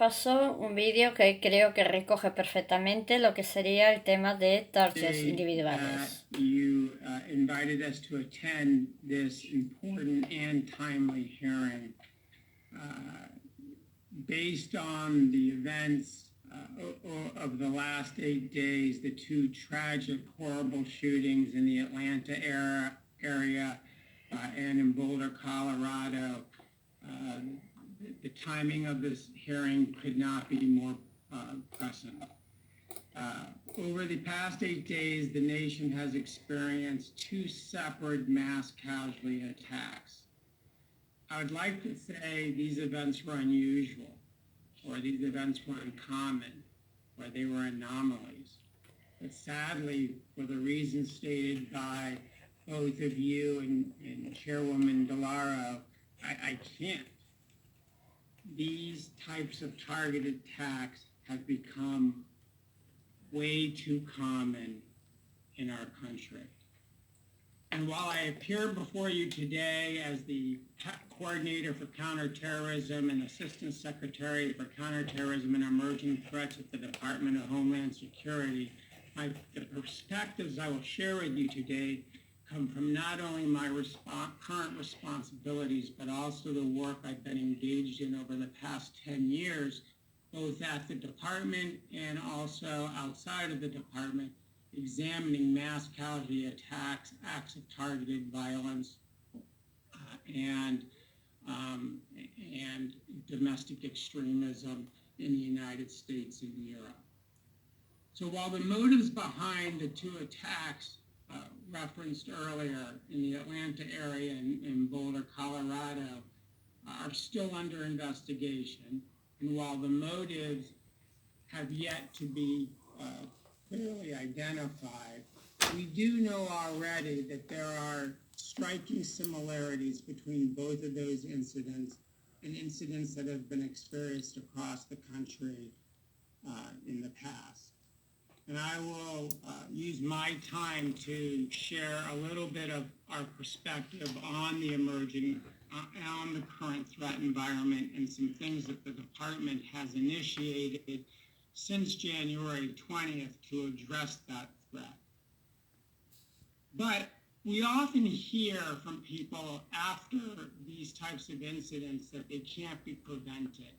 pasó un vídeo que creo que recoge perfectamente lo que sería el tema de targets individuales. You invited us to attend this important and timely hearing. Based on the events of the last 8 days, the two tragic, horrible shootings in the Atlanta area and in Boulder, Colorado, the timing of this hearing could not be more pressing. Over the past 8 days, the nation has experienced two separate mass casualty attacks. I would like to say these events were unusual, or these events were uncommon, or they were anomalies. But sadly, for the reasons stated by both of you and Chairwoman DeLauro, I can't. These types of targeted attacks have become way too common in our country. And while I appear before you today as the Coordinator for Counterterrorism and Assistant Secretary for Counterterrorism and Emerging Threats at the Department of Homeland Security, the perspectives I will share with you today come from not only my current responsibilities, but also the work I've been engaged in over the past 10 years, both at the department and also outside of the department, examining mass casualty attacks, acts of targeted violence, and domestic extremism in the United States and Europe. So while the motives behind the two attacks referenced earlier in the Atlanta area and in Boulder, Colorado, are still under investigation, and while the motives have yet to be clearly identified, we do know already that there are striking similarities between both of those incidents and incidents that have been experienced across the country in the past. And I will use my time to share a little bit of our perspective on the emerging, on the current threat environment and some things that the department has initiated since January 20th to address that threat. But we often hear from people after these types of incidents that they can't be prevented.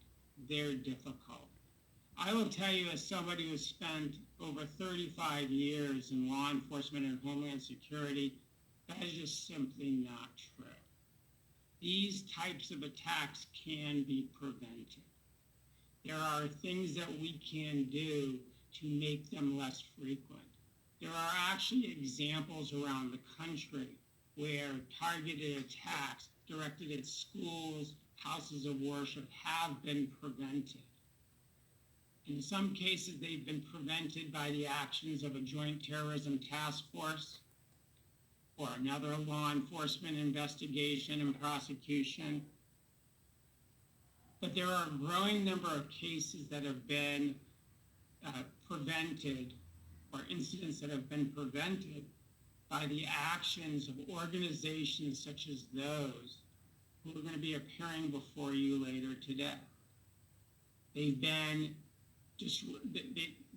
They're difficult. I will tell you, as somebody who spent over 35 years in law enforcement and Homeland Security, that is just simply not true. These types of attacks can be prevented. There are things that we can do to make them less frequent. There are actually examples around the country where targeted attacks directed at schools, houses of worship have been prevented. In some cases, they've been prevented by the actions of a joint terrorism task force or another law enforcement investigation and prosecution. But there are a growing number of cases that have been prevented, or incidents that have been prevented by the actions of organizations such as those who are going to be appearing before you later today.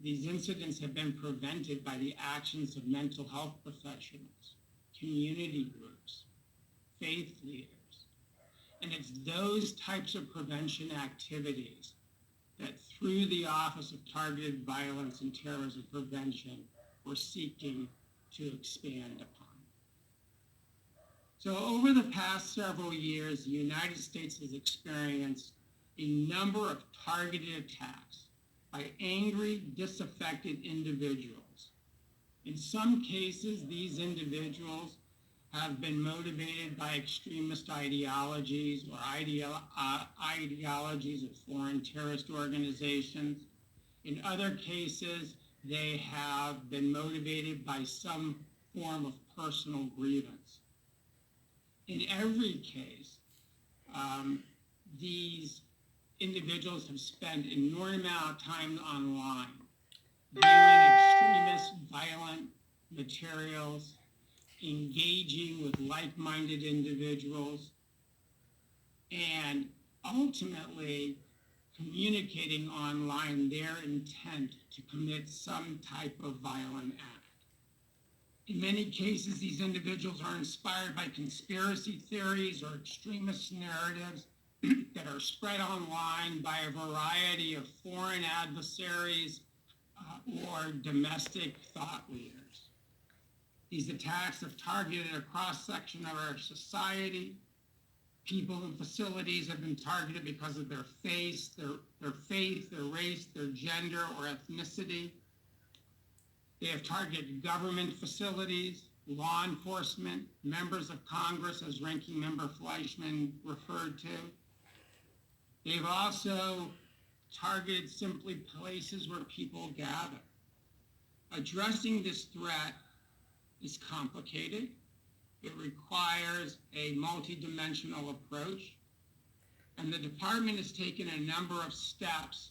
These incidents have been prevented by the actions of mental health professionals, community groups, faith leaders. And it's those types of prevention activities that through the Office of Targeted Violence and Terrorism Prevention, we're seeking to expand upon. So over the past several years, the United States has experienced a number of targeted attacks by angry, disaffected individuals. In some cases, these individuals have been motivated by extremist ideologies or ideologies of foreign terrorist organizations. In other cases, they have been motivated by some form of personal grievance. In every case, these individuals have spent an enormous amount of time online viewing extremist, violent materials, engaging with like-minded individuals, and ultimately communicating online their intent to commit some type of violent act. In many cases, these individuals are inspired by conspiracy theories or extremist narratives that are spread online by a variety of foreign adversaries or domestic thought leaders. These attacks have targeted a cross-section of our society. People and facilities have been targeted because of their faith, their race, their gender, or ethnicity. They have targeted government facilities, law enforcement, members of Congress, as Ranking Member Fleischman referred to. They've also targeted simply places where people gather. Addressing this threat is complicated. It requires a multidimensional approach, and the department has taken a number of steps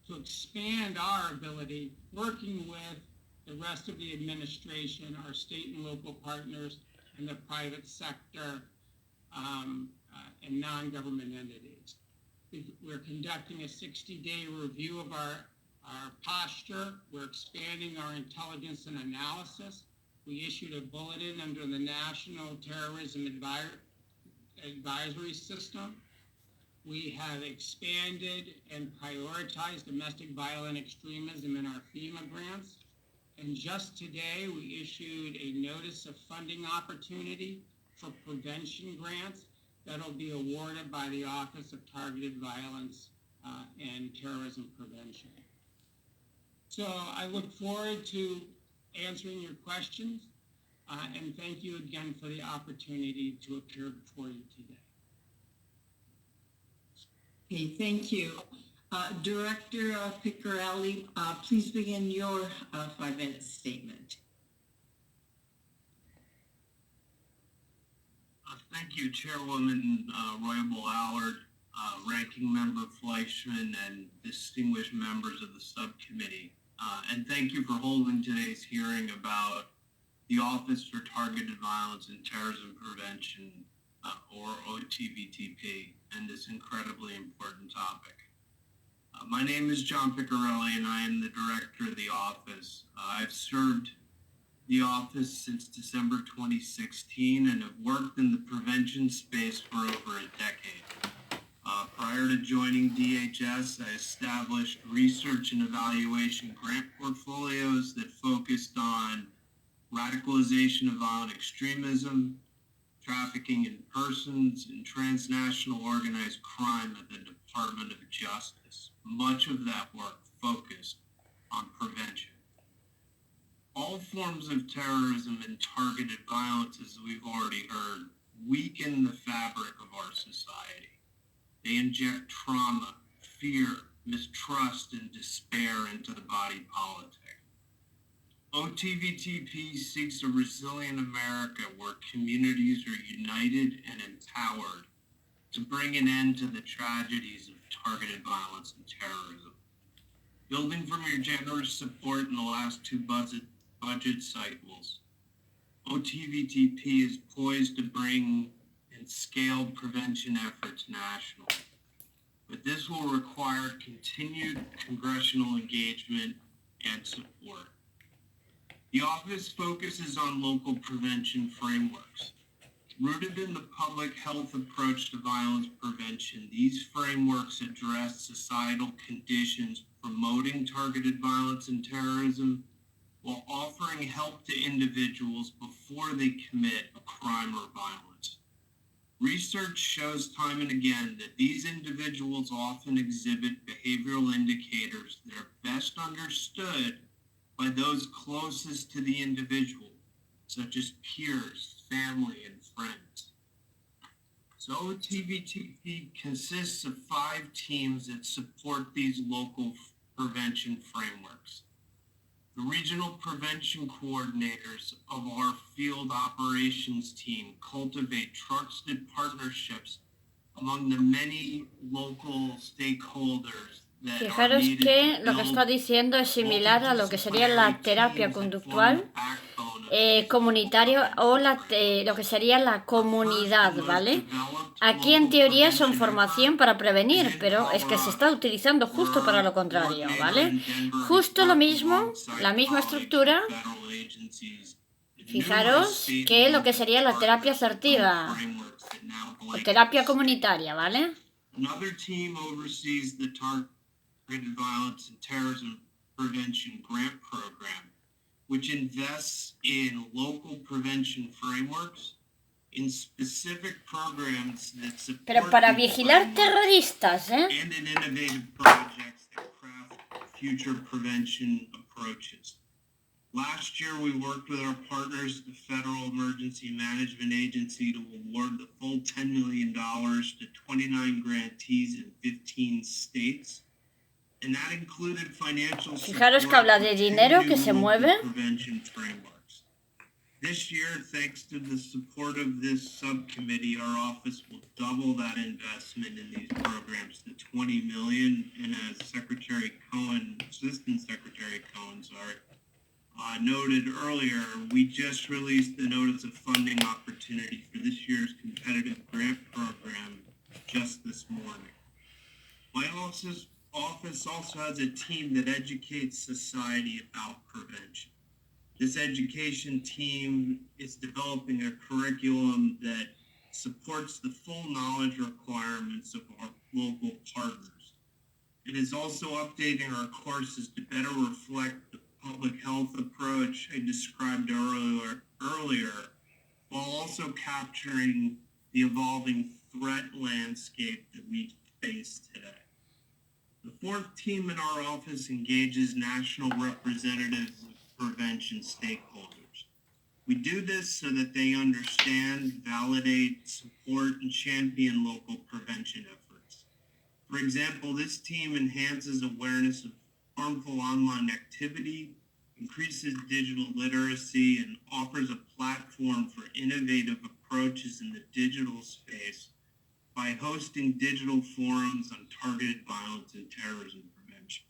to expand our ability, working with the rest of the administration, our state and local partners, and the private sector and non-government entities. We're conducting a 60-day review of our posture. We're expanding our intelligence and analysis. We issued a bulletin under the National Terrorism Advisory System. We have expanded and prioritized domestic violent extremism in our FEMA grants. And just today, we issued a notice of funding opportunity for prevention grants that'll be awarded by the Office of Targeted Violence and Terrorism Prevention. So I look forward to answering your questions, and thank you again for the opportunity to appear before you today. Okay, thank you. Director Piccarelli, please begin your 5-minute statement. Thank you, Chairwoman Roybal Allard, Ranking Member Fleischman, and distinguished members of the subcommittee. And thank you for holding today's hearing about the Office for Targeted Violence and Terrorism Prevention, or OTVTP, and this incredibly important topic. My name is John Piccarelli, and I am the director of the office. I've served the office since December 2016 and have worked in the prevention space for over a decade. Prior to joining DHS, I established research and evaluation grant portfolios that focused on radicalization of violent extremism, trafficking in persons, and transnational organized crime at the Department of Justice. Much of that work focused on prevention. All forms of terrorism and targeted violence, as we've already heard, weaken the fabric of our society. They inject trauma, fear, mistrust, and despair into the body politic. OTVTP seeks a resilient America where communities are united and empowered to bring an end to the tragedies of targeted violence and terrorism. Building from your generous support in the last two budget cycles, OTVTP is poised to bring and scale prevention efforts nationally. But this will require continued congressional engagement and support. The office focuses on local prevention frameworks. Rooted in the public health approach to violence prevention, these frameworks address societal conditions promoting targeted violence and terrorism while offering help to individuals before they commit a crime or violence. Research shows time and again that these individuals often exhibit behavioral indicators that are best understood by those closest to the individual, such as peers, family, and friends. So OTVTP consists of 5 teams that support these local prevention frameworks. The regional prevention coordinators of our field operations team cultivate trusted partnerships among the many local stakeholders that Fijaros que lo que está diciendo es similar a lo que sería la terapia conductual, comunitario o lo que sería la comunidad, ¿vale? Aquí en teoría son formación para prevenir, pero es que se está utilizando justo para lo contrario, ¿vale? Justo lo mismo, la misma estructura, fijaros, que lo que sería la terapia asertiva o terapia comunitaria, ¿vale? Another team oversees the Targeted Violence and Terrorism Prevention Grant Program, which invests in local prevention frameworks, in specific programs that support Pero para vigilar terroristas, ¿eh? and in innovative projects that craft future prevention approaches. Last year, we worked with our partners, the Federal Emergency Management Agency, to award the full $10 million to 29 grantees in 15 states. And that included financial support. Fijaros que habla de dinero que se mueve. Prevention frameworks. This year, thanks to the support of this subcommittee, our office will double that investment in these programs to $20 million. And as Assistant Secretary Cohen, noted earlier, we just released the notice of funding opportunity for this year's competitive grant program just this morning. My office also has a team that educates society about prevention. This education team is developing a curriculum that supports the full knowledge requirements of our local partners. It is also updating our courses to better reflect the public health approach I described earlier, while also capturing the evolving threat landscape that we face today. The fourth team in our office engages national representatives of prevention stakeholders. We do this so that they understand, validate, support, and champion local prevention efforts. For example, this team enhances awareness of harmful online activity, increases digital literacy, and offers a platform for innovative approaches in the digital space by hosting digital forums on targeted violence and terrorism prevention.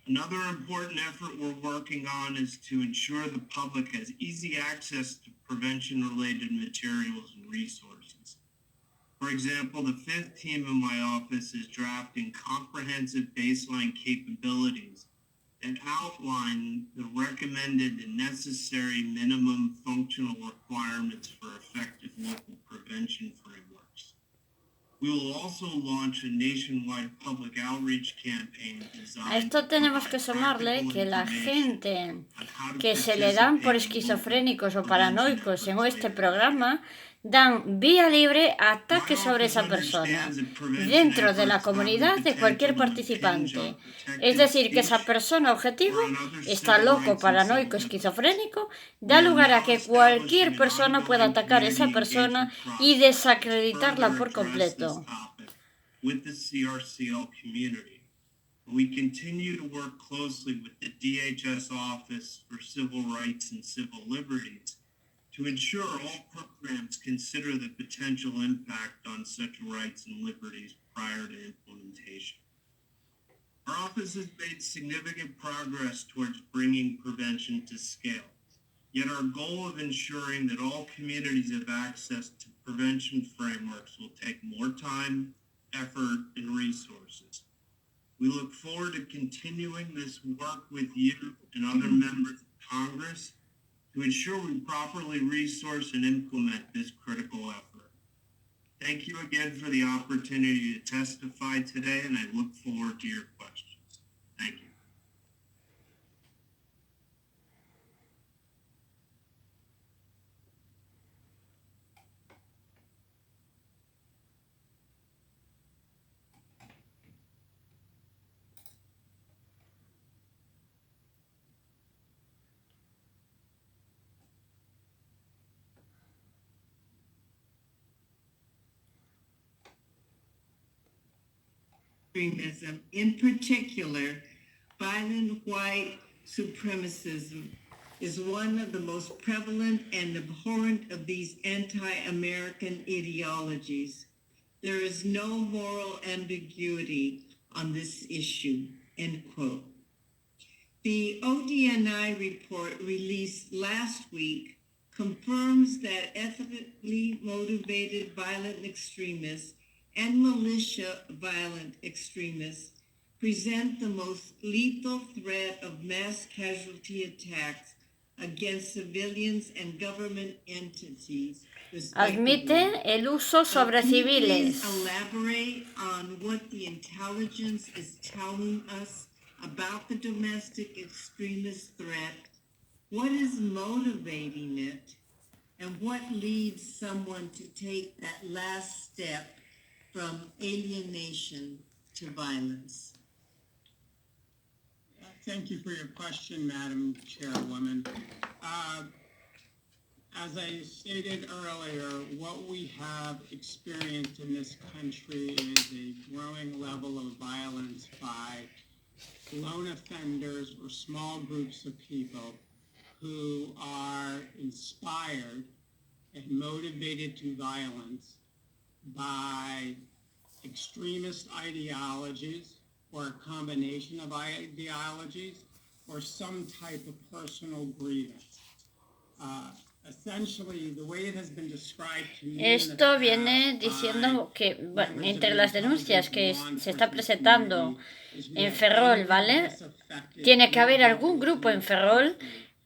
Another important effort we're working on is to ensure the public has easy access to prevention-related materials and resources. For example, the fifth team in my office is drafting comprehensive baseline capabilities that outline the recommended and necessary minimum functional requirements for effective local prevention frameworks. We will also launch a nationwide public outreach campaign designed A esto tenemos que sumarle que la gente que se le dan por esquizofrénicos o paranoicos en este programa dan vía libre a ataques sobre esa persona dentro de la comunidad de cualquier participante. Es decir, que esa persona objetivo está loco, paranoico, esquizofrénico, da lugar a que cualquier persona pueda atacar a esa persona y desacreditarla por completo. We continue to work closely with the DHS Office for Civil Rights and Civil Liberties to ensure all programs consider the potential impact on such rights and liberties prior to implementation. Our office has made significant progress towards bringing prevention to scale, yet our goal of ensuring that all communities have access to prevention frameworks will take more time, effort, and resources. We look forward to continuing this work with you and other members of Congress to ensure we properly resource and implement this critical effort. Thank you again for the opportunity to testify today, and I look forward to your questions. Thank you. Extremism, in particular, violent white supremacism, is one of the most prevalent and abhorrent of these anti-American ideologies. There is no moral ambiguity on this issue, end quote. The ODNI report released last week confirms that ethnically motivated violent extremists and militia violent extremists present the most lethal threat of mass casualty attacks against civilians and government entities. Admite el uso sobre Can you civiles. please elaborate on what the intelligence is telling us about the domestic extremist threat? What is motivating it? And what leads someone to take that last step from alienation to violence? Thank you for your question, Madam Chairwoman. As I stated earlier, what we have experienced in this country is a growing level of violence by lone offenders or small groups of people who are inspired and motivated to violence by extremist ideologies or a combination of ideologies or some type of personal grievance. Essentially, the way it has been described to me Esto viene diciendo que, bueno, entre las denuncias que se está presentando en Ferrol, ¿vale? Tiene que haber algún grupo en Ferrol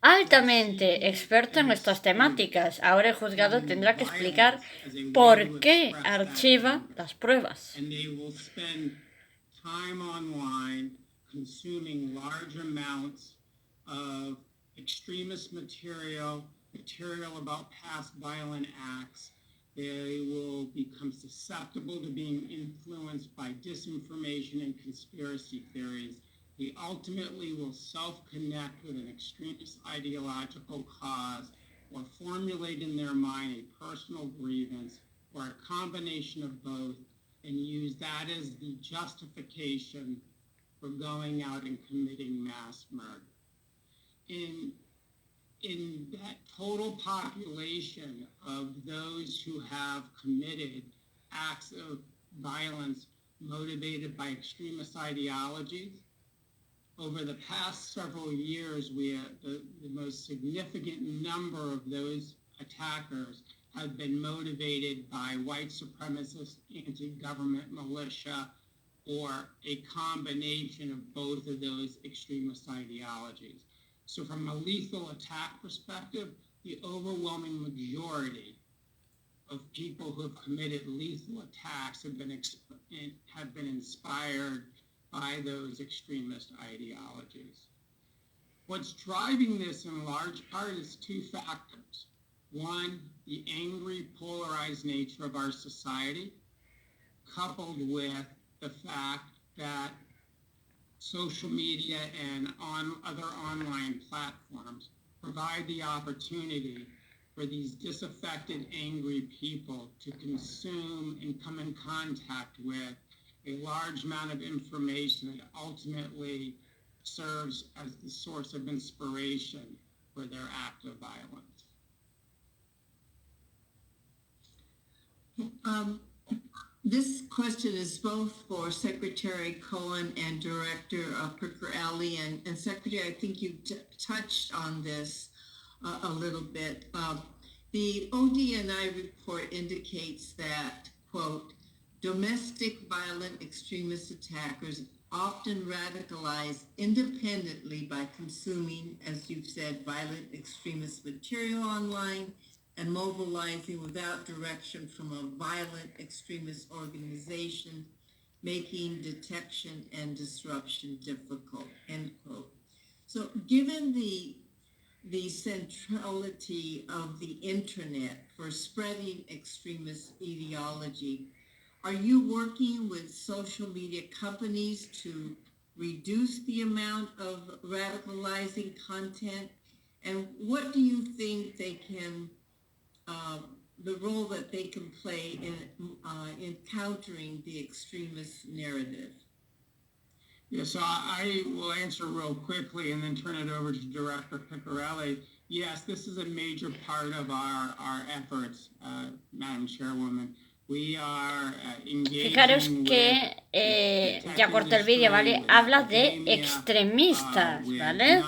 altamente experto en estas temáticas. Ahora el juzgado tendrá que explicar por qué archiva las pruebas. And they will spend time online consuming large amounts of extremist material about past violent acts. They will become susceptible to being influenced by disinformation and conspiracy theories. They ultimately will self-connect with an extremist ideological cause or formulate in their mind a personal grievance or a combination of both and use that as the justification for going out and committing mass murder. In that total population of those who have committed acts of violence motivated by extremist ideologies, over the past several years, the most significant number of those attackers have been motivated by white supremacist anti-government militia or a combination of both of those extremist ideologies. So from a lethal attack perspective, the overwhelming majority of people who have committed lethal attacks have been inspired by those extremist ideologies. What's driving this in large part is two factors. One, the angry, polarized nature of our society, coupled with the fact that social media and other online platforms provide the opportunity for these disaffected, angry people to consume and come in contact with a large amount of information that ultimately serves as the source of inspiration for their act of violence. This question is both for Secretary Cohen and Director Picarelli, and Secretary, I think you touched on this a little bit. The ODNI report indicates that, quote, domestic violent extremist attackers often radicalize independently by consuming, as you've said, violent extremist material online and mobilizing without direction from a violent extremist organization, making detection and disruption difficult, end quote. So given the centrality of the internet for spreading extremist ideology, are you working with social media companies to reduce the amount of radicalizing content? And what do you think they can, the role that they can play in countering the extremist narrative? Yes, so I will answer real quickly and then turn it over to Director Picarelli. Yes, this is a major part of our efforts, Madam Chairwoman. Fijaros que, ya corté el vídeo, ¿vale? Habla de extremistas, ¿vale?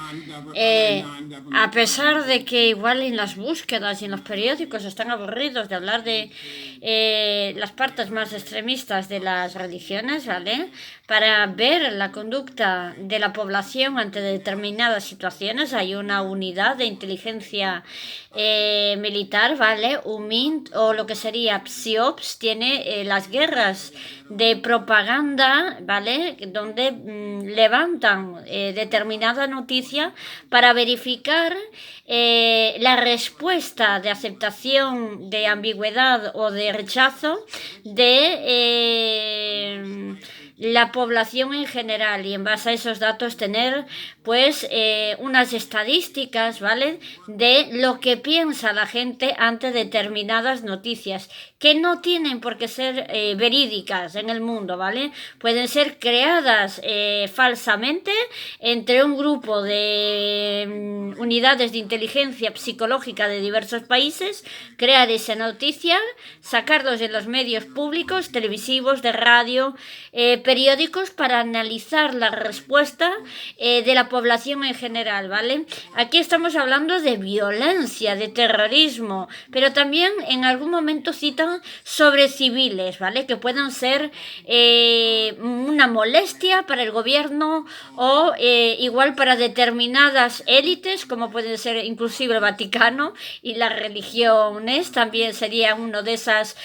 A pesar de que igual en las búsquedas y en los periódicos están aburridos de hablar de las partes más extremistas de las religiones, ¿vale? Para ver la conducta de la población ante determinadas situaciones hay una unidad de inteligencia militar, ¿vale? UMINT o lo que sería PSIOPS tiene las guerras de propaganda, ¿vale? Donde levantan determinada noticia para verificar la respuesta de aceptación, de ambigüedad o de rechazo de la población en general, y en base a esos datos tener pues unas estadísticas, ¿vale? De lo que piensa la gente ante determinadas noticias que no tienen por qué ser verídicas en el mundo, ¿vale? Pueden ser creadas falsamente entre un grupo de unidades de inteligencia psicológica de diversos países, crear esa noticia, sacarlos en los medios públicos, televisivos, de radio, periódicos, para analizar la respuesta de la población en general, ¿vale? Aquí estamos hablando de violencia, de terrorismo, pero también en algún momento citan sobre civiles, ¿vale? Que puedan ser una molestia para el gobierno o igual para determinadas élites, como pueden ser inclusive el Vaticano y las religiones, también sería uno de esos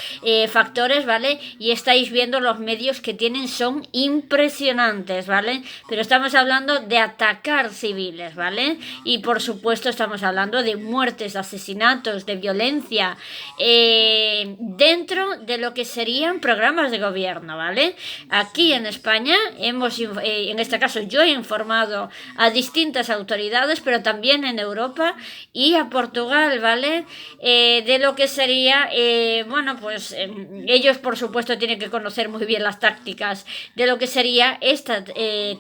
factores, ¿vale? Y estáis viendo los medios que tienen, son impresionantes, ¿vale? Pero estamos hablando de atacar civiles, ¿vale? Y por supuesto estamos hablando de muertes, de asesinatos, de violencia dentro de lo que serían programas de gobierno, ¿vale? Aquí en España hemos, en este caso yo he informado a distintas autoridades, pero también en Europa y a Portugal, ¿vale? De lo que sería, bueno, pues ellos por supuesto tienen que conocer muy bien las tácticas de lo que sería estas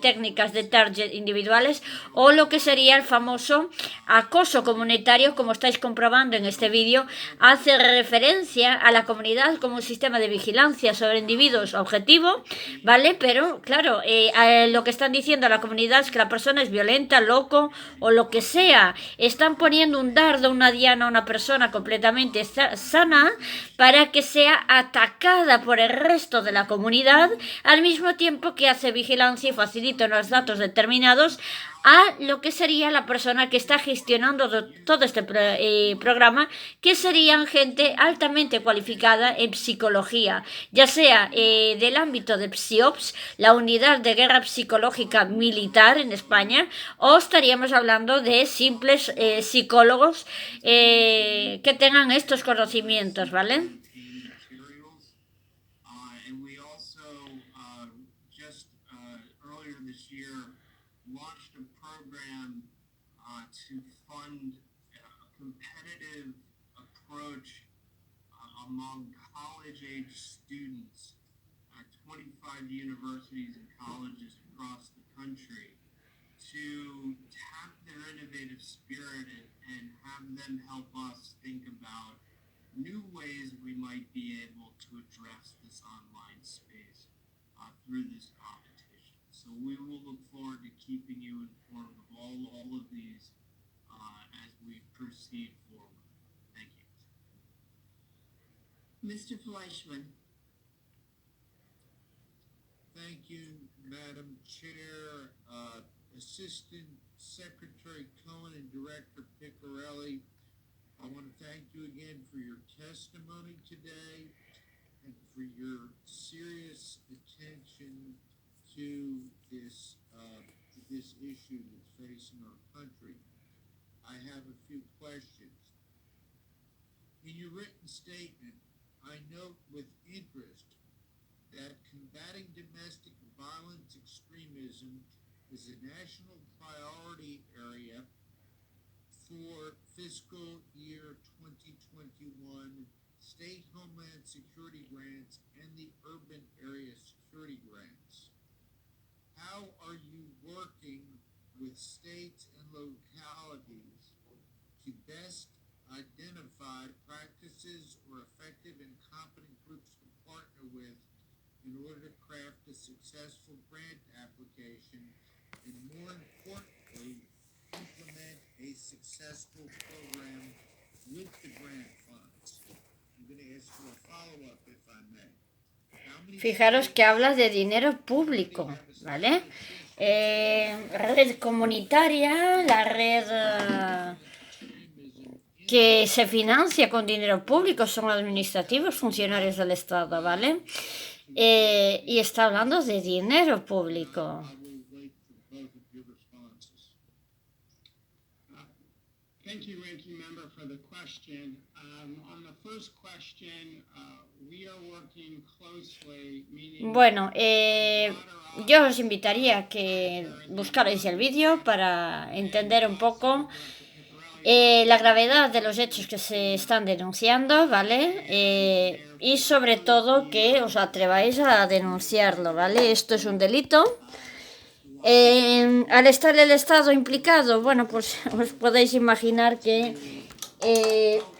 técnicas de target individuales o lo que sería el famoso acoso comunitario, como estáis comprobando en este vídeo. Hace referencia a la comunidad como un sistema de vigilancia sobre individuos objetivo, ¿vale? Pero claro, lo que están diciendo a la comunidad es que la persona es violenta, loco o lo que sea. Están poniendo un dardo, una diana a una persona completamente sana para que sea atacada por el resto de la comunidad, al mismo tiempo que hace vigilancia y facilita unos datos determinados a lo que sería la persona que está gestionando todo este programa, que serían gente altamente cualificada en psicología, ya sea del ámbito de PSIOPS, la unidad de guerra psicológica militar en España, o estaríamos hablando de simples psicólogos que tengan estos conocimientos, ¿vale? To fund a competitive approach among college-age students at 25 universities and colleges across the country to tap their innovative spirit and have them help us think about new ways we might be able to address this online space through this competition. So we will look forward to keeping you informed of all of these as we proceed forward. Thank you. Mr. Fleischman. Thank you, Madam Chair, Assistant Secretary Cohen and Director Piccarelli. I want to thank you again for your testimony today and for your serious attention to this issue that's facing our country. I have a few questions. In your written statement, I note with interest that combating domestic violence extremism is a national priority area for fiscal year 2021 state homeland security grants and the urban area security grants. How are you working with states and localities to best identify practices or effective and competent groups of partner with in order to craft a successful grant application and, more importantly, implement a successful program with the grant funds. I'm going to ask for a follow-up if I may. Fijaros que habla de dinero público, ¿vale? Red comunitaria, la red que se financia con dinero público son administrativos, funcionarios del Estado, ¿vale? Y está hablando de dinero público. Thank you, Ranking Member, for the question. On the first question, we are working closely, meaning... Bueno, yo os invitaría a que buscarais el vídeo para entender un poco la gravedad de los hechos que se están denunciando, ¿vale? Y sobre todo que os atreváis a denunciarlo, ¿vale? Esto es un delito. Al estar el Estado implicado, bueno, pues os podéis imaginar que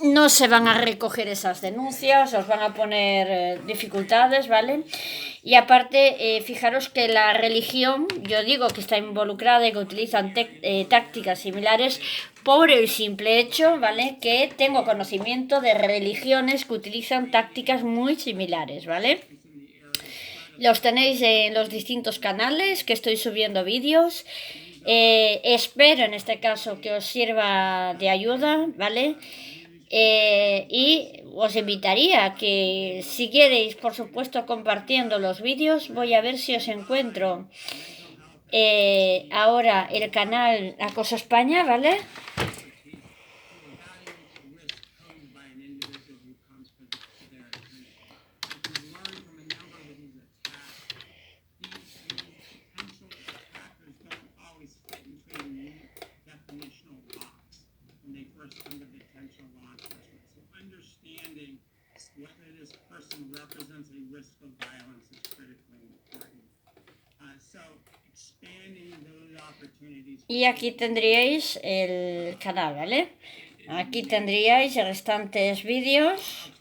no se van a recoger esas denuncias, os van a poner dificultades, ¿vale? Y aparte, fijaros que la religión, yo digo que está involucrada y que utilizan tácticas similares por el simple hecho, ¿vale? Que tengo conocimiento de religiones que utilizan tácticas muy similares, ¿vale? Los tenéis en los distintos canales que estoy subiendo vídeos. Espero en este caso que os sirva de ayuda, ¿vale? Y os invitaría a que siguierais, por supuesto, compartiendo los vídeos. Voy a ver si os encuentro ahora el canal Acoso España, ¿vale? Represents a risk of violence is critically important. So expanding those opportunities. Y aquí tendríais el canal, ¿vale? Aquí tendríais restantes vídeos,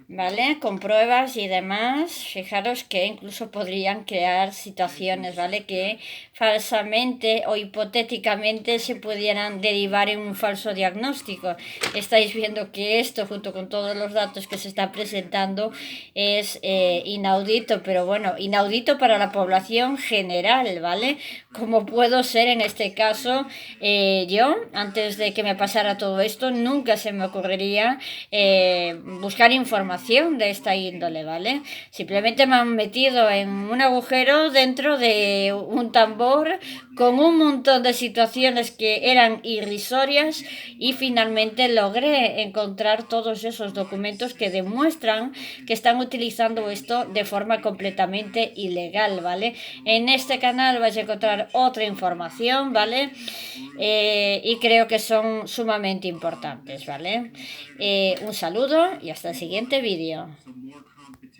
¿vale? Con pruebas y demás. Fijaros que incluso podrían crear situaciones, ¿vale? Que falsamente o hipotéticamente se pudieran derivar en un falso diagnóstico. Estáis viendo que esto, junto con todos los datos que se está presentando, es inaudito, pero bueno, inaudito para la población general, ¿vale? Como puedo ser en este caso yo, antes de que me pasara todo esto, nunca se me ocurriría buscar información de esta índole, ¿vale? Simplemente me han metido en un agujero dentro de un tambor con un montón de situaciones que eran irrisorias y finalmente logré encontrar todos esos documentos que demuestran que están utilizando esto de forma completamente ilegal, ¿vale? En este canal vais a encontrar otra información, ¿vale? Y creo que son sumamente importantes, ¿vale? Un saludo y hasta el siguiente vídeo.